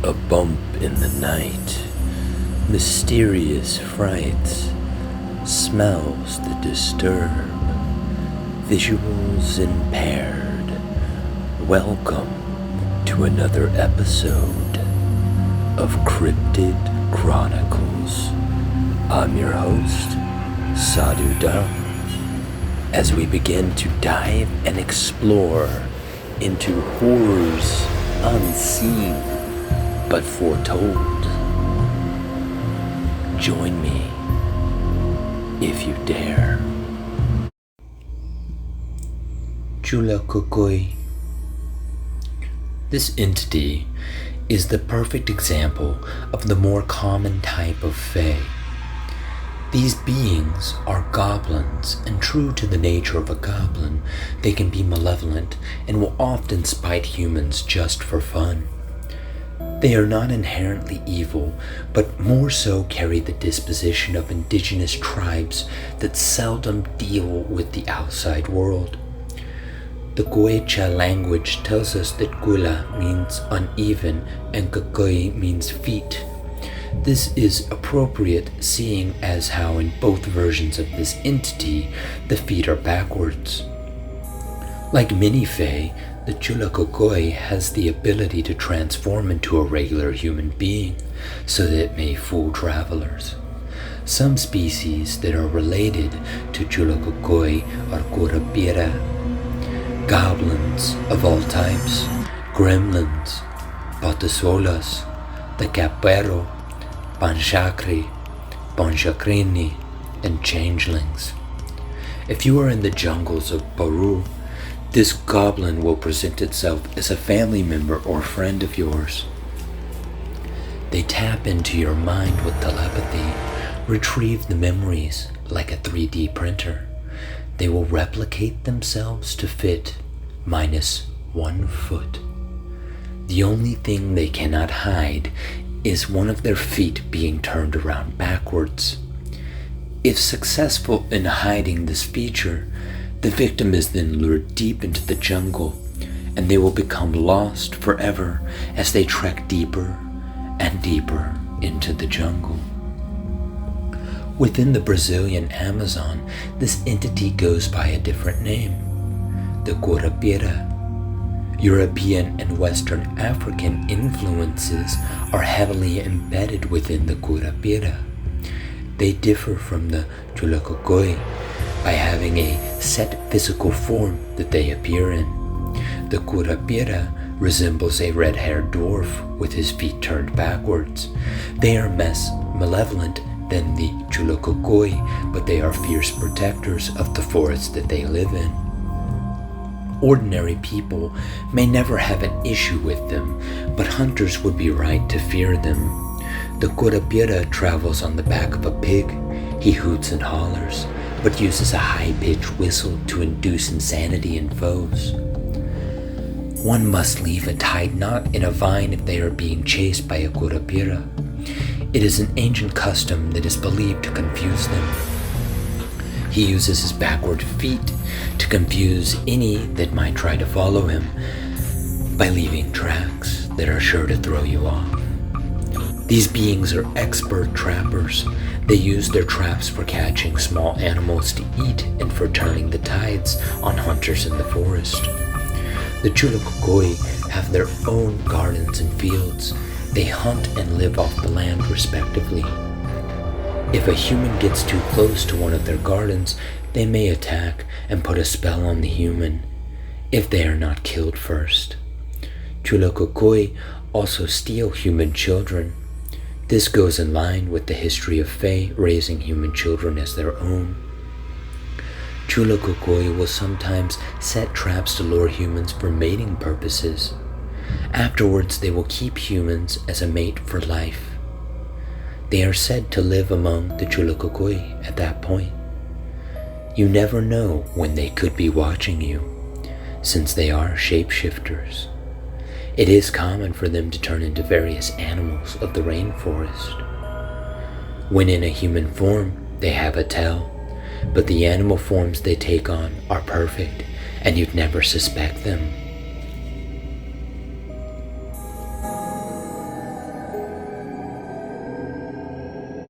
A bump in the night, mysterious frights, smells that disturb, visuals impaired. Welcome to another episode of Cryptid Chronicles. I'm your host, Sadhu Da, as we begin to dive and explore into horrors unseen but foretold. Join me if you dare. Chullachaqui. This entity is the perfect example of the more common type of fae. These beings are goblins, and true to the nature of a goblin, they can be malevolent and will often spite humans just for fun. They are not inherently evil, but more so carry the disposition of indigenous tribes that seldom deal with the outside world. The Quechua language tells us that Gula means uneven and Kakoi means feet. This is appropriate, seeing as how in both versions of this entity, the feet are backwards. Like many fae, the Chullachaqui has the ability to transform into a regular human being, so that it may fool travelers. Some species that are related to Chullachaqui are Curapira, goblins of all types, gremlins, patasolas, the capero, panchakri, ponchakrini, and changelings. If you are in the jungles of Peru, this goblin will present itself as a family member or friend of yours. They tap into your mind with telepathy, retrieve the memories like a 3D printer. They will replicate themselves to fit -1 foot. The only thing they cannot hide is one of their feet being turned around backwards. If successful in hiding this feature, the victim is then lured deep into the jungle, and they will become lost forever as they trek deeper and deeper into the jungle. Within the Brazilian Amazon, this entity goes by a different name, the Curapira. European and Western African influences are heavily embedded within the Curapira. They differ from the Chullachaqui by having a set physical form that they appear in. The Curapira resembles a red-haired dwarf with his feet turned backwards. They are less malevolent than the Chullachaqui, but they are fierce protectors of the forest that they live in. Ordinary people may never have an issue with them, but hunters would be right to fear them. The Curapira travels on the back of a pig. He hoots and hollers, but uses a high-pitched whistle to induce insanity in foes. One must leave a tied knot in a vine if they are being chased by a Curapira. It is an ancient custom that is believed to confuse them. He uses his backward feet to confuse any that might try to follow him by leaving tracks that are sure to throw you off. These beings are expert trappers. They use their traps for catching small animals to eat and for turning the tides on hunters in the forest. The Chullachaqui have their own gardens and fields. They hunt and live off the land respectively. If a human gets too close to one of their gardens, they may attack and put a spell on the human, if they are not killed first. Chullachaqui also steal human children. This goes in line with the history of fae raising human children as their own. Chullachaqui will sometimes set traps to lure humans for mating purposes. Afterwards, they will keep humans as a mate for life. They are said to live among the Chullachaqui at that point. You never know when they could be watching you, since they are shapeshifters. It is common for them to turn into various animals of the rainforest. When in a human form, they have a tail, but the animal forms they take on are perfect, and you'd never suspect them.